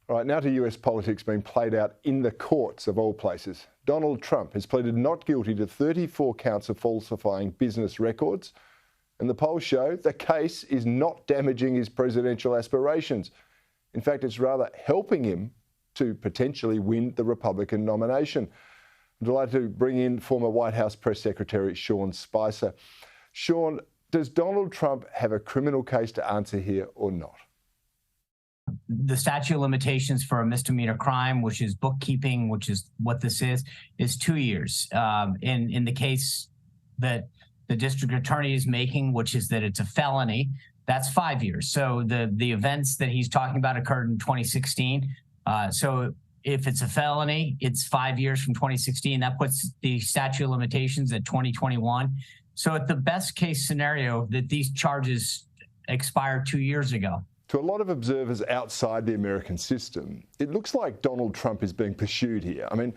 All right, now to US politics being played out in the courts of all places. Donald Trump has pleaded not guilty to 34 counts of falsifying business records. And the polls show the case is not damaging his presidential aspirations. In fact, it's rather helping him to potentially win the Republican nomination. I'm delighted to bring in former White House Press Secretary Sean Spicer. Sean, does Donald Trump have a criminal case to answer here or not? The statute of limitations for a misdemeanor crime, which is bookkeeping, which is what this is 2 years. In the case that the district attorney is making, which is that it's a felony, that's 5 years. So the events that he's talking about occurred in 2016. So if it's a felony, it's 5 years from 2016. That puts the statute of limitations at 2021. So at the best case scenario, that these charges expired 2 years ago. To a lot of observers outside the American system, it looks like Donald Trump is being pursued here. I mean,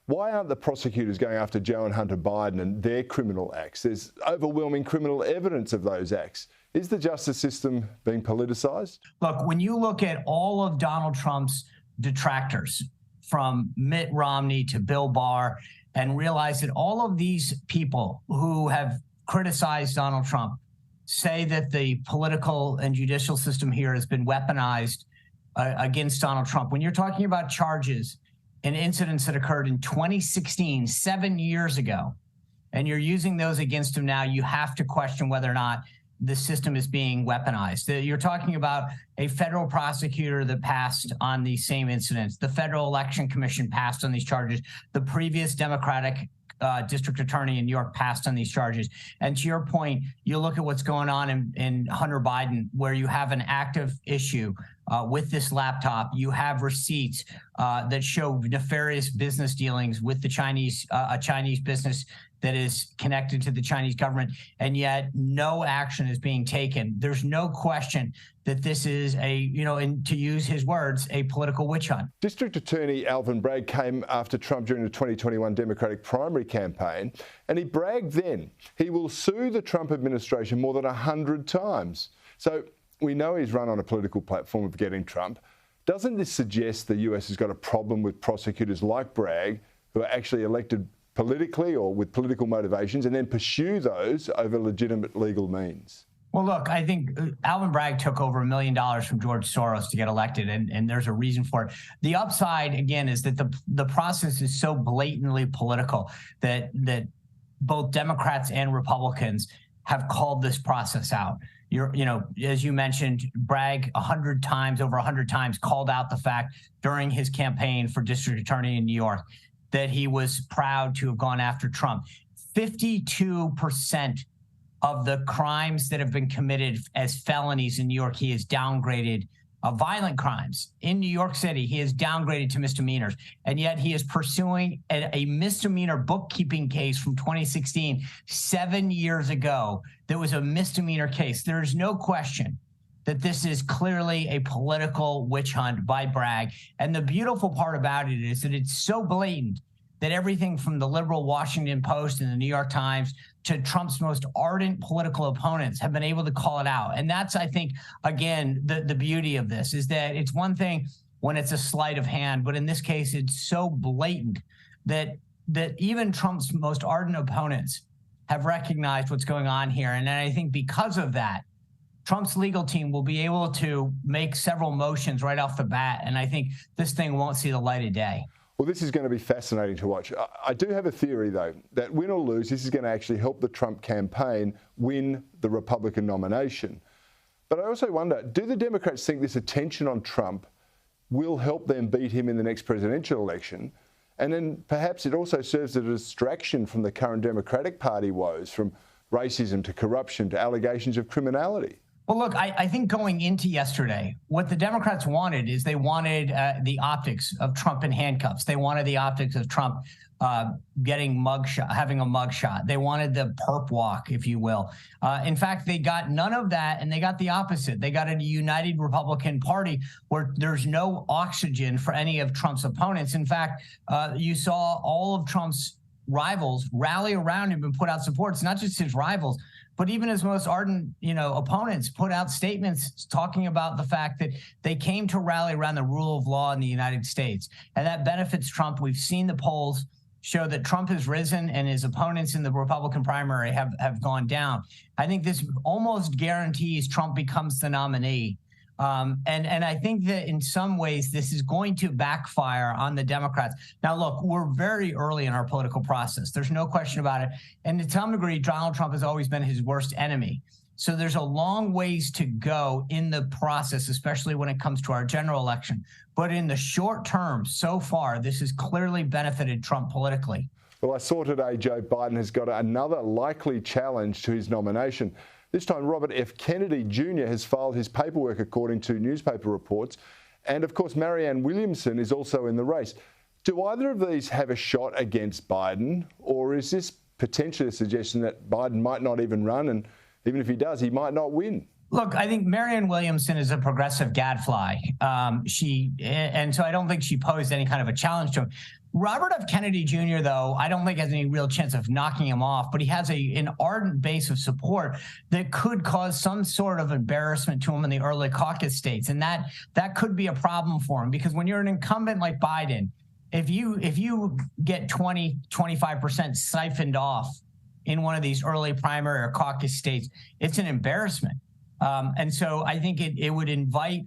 why aren't the prosecutors going after Joe and Hunter Biden and their criminal acts? There's overwhelming criminal evidence of those acts. Is the justice system being politicised? Look, when you look at all of Donald Trump's detractors, from Mitt Romney to Bill Barr, and realize that all of these people who have criticized Donald Trump say that the political and judicial system here has been weaponized against Donald Trump. When you're talking about charges and incidents that occurred in 2016, 7 years ago, and you're using those against him now, you have to question whether or not the system is being weaponized. You're talking about a federal prosecutor that passed on these same incidents. The Federal Election Commission passed on these charges. The previous Democratic district attorney in New York passed on these charges. And to your point, you look at what's going on in Hunter Biden, where you have an active issue with this laptop. You have receipts that show nefarious business dealings with the Chinese, a Chinese business that is connected to the Chinese government, and yet no action is being taken. There's no question that this is and to use his words, a political witch hunt. District Attorney Alvin Bragg came after Trump during the 2021 Democratic primary campaign, and he bragged then he will sue the Trump administration more than 100 times. So we know he's run on a political platform of getting Trump. Doesn't this suggest the US has got a problem with prosecutors like Bragg, who are actually elected politically or with political motivations, and then pursue those over legitimate legal means? Well, look, I think Alvin Bragg took over $1 million from George Soros to get elected, and there's a reason for it. The upside, again, is that the process is so blatantly political that both Democrats and Republicans have called this process out. As you mentioned, Bragg over 100 times called out the fact during his campaign for district attorney in New York that he was proud to have gone after Trump. 52% of the crimes that have been committed as felonies in New York, he has downgraded. Violent crimes in New York City, he has downgraded to misdemeanors. And yet he is pursuing a misdemeanor bookkeeping case from 2016, 7 years ago, that was a misdemeanor case. There is no question that this is clearly a political witch hunt by Bragg. And the beautiful part about it is that it's so blatant that everything from the liberal Washington Post and the New York Times to Trump's most ardent political opponents have been able to call it out. And that's, I think, again, the beauty of this is that it's one thing when it's a sleight of hand, but in this case, it's so blatant that even Trump's most ardent opponents have recognized what's going on here. And I think because of that, Trump's legal team will be able to make several motions right off the bat. And I think this thing won't see the light of day. Well, this is going to be fascinating to watch. I do have a theory, though, that win or lose, this is going to actually help the Trump campaign win the Republican nomination. But I also wonder, do the Democrats think this attention on Trump will help them beat him in the next presidential election? And then perhaps it also serves as a distraction from the current Democratic Party woes, from racism to corruption to allegations of criminality. Well, look, I think going into yesterday, what the Democrats wanted is they wanted the optics of Trump in handcuffs. They wanted the optics of Trump having a mugshot. They wanted the perp walk, if you will. In fact, they got none of that, and they got the opposite. They got a united Republican Party where there's no oxygen for any of Trump's opponents. In fact, you saw all of Trump's rivals rally around him and put out support. It's not just his rivals, but even his most ardent, opponents put out statements talking about the fact that they came to rally around the rule of law in the United States. And that benefits Trump. We've seen the polls show that Trump has risen and his opponents in the Republican primary have gone down. I think this almost guarantees Trump becomes the nominee. And I think that in some ways this is going to backfire on the Democrats. Now, look, we're very early in our political process. There's no question about it. And to some degree, Donald Trump has always been his worst enemy. So there's a long ways to go in the process, especially when it comes to our general election. But in the short term, so far, this has clearly benefited Trump politically. Well, I saw today Joe Biden has got another likely challenge to his nomination. This time, Robert F. Kennedy Jr. has filed his paperwork, according to newspaper reports. And, of course, Marianne Williamson is also in the race. Do either of these have a shot against Biden, or is this potentially a suggestion that Biden might not even run, and even if he does, he might not win? Look, I think Marianne Williamson is a progressive gadfly. And so I don't think she posed any kind of a challenge to him. Robert F. Kennedy Jr., though, I don't think has any real chance of knocking him off, but he has an ardent base of support that could cause some sort of embarrassment to him in the early caucus states. And that could be a problem for him, because when you're an incumbent like Biden, if you get 20-25% siphoned off in one of these early primary or caucus states, it's an embarrassment. And so I think it would invite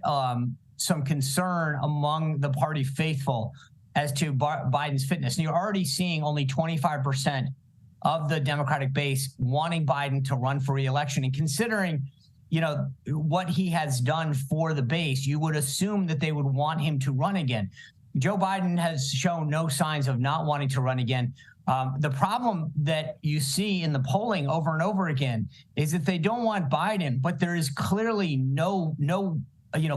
some concern among the party faithful as to Biden's fitness. And you're already seeing only 25% of the Democratic base wanting Biden to run for re-election. And considering, what he has done for the base, you would assume that they would want him to run again. Joe Biden has shown no signs of not wanting to run again. The problem that you see in the polling over and over again is that they don't want Biden, but there is clearly no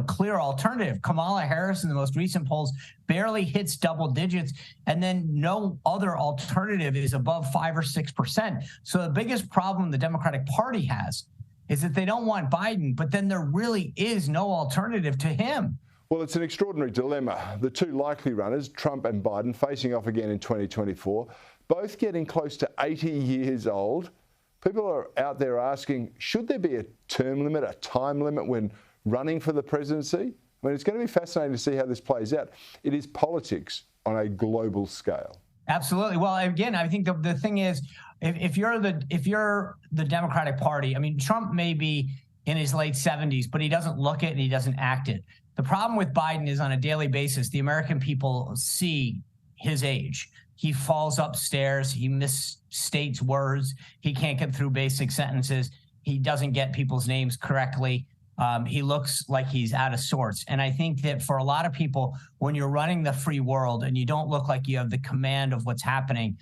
clear alternative. Kamala Harris in the most recent polls barely hits double digits, and then no other alternative is above 5 or 6%. So the biggest problem the Democratic Party has is that they don't want Biden, but then there really is no alternative to him. Well, it's an extraordinary dilemma. The two likely runners, Trump and Biden, facing off again in 2024, both getting close to 80 years old. People are out there asking, should there be a term limit, a time limit when running for the presidency? I mean, it's going to be fascinating to see how this plays out. It is politics on a global scale. Absolutely. Well, again, I think the thing is, if you're the Democratic Party, I mean, Trump may be in his late 70s, but he doesn't look it and he doesn't act it. The problem with Biden is on a daily basis, the American people see his age. He falls upstairs. He misstates words. He can't get through basic sentences. He doesn't get people's names correctly. He looks like he's out of sorts. And I think that for a lot of people, when you're running the free world and you don't look like you have the command of what's happening,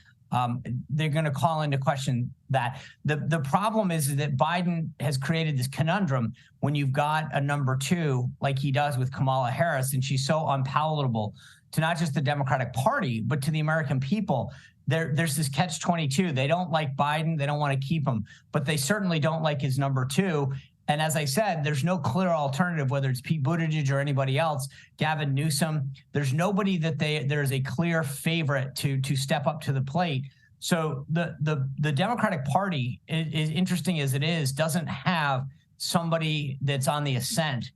they're going to call into question that. The problem is that Biden has created this conundrum when you've got a number two like he does with Kamala Harris, and she's so unpalatable to not just the Democratic Party, but to the American people. There's this catch-22. They don't like Biden. They don't want to keep him, but they certainly don't like his number two. And as I said, there's no clear alternative, whether it's Pete Buttigieg or anybody else, Gavin Newsom. There's nobody that there's a clear favorite to step up to the plate. So the Democratic Party, is interesting as it is, doesn't have somebody that's on the ascent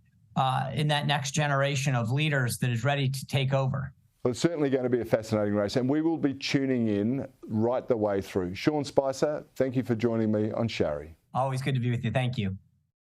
in that next generation of leaders that is ready to take over. Well, it's certainly going to be a fascinating race, and we will be tuning in right the way through. Sean Spicer, thank you for joining me on Shari. Always good to be with you. Thank you.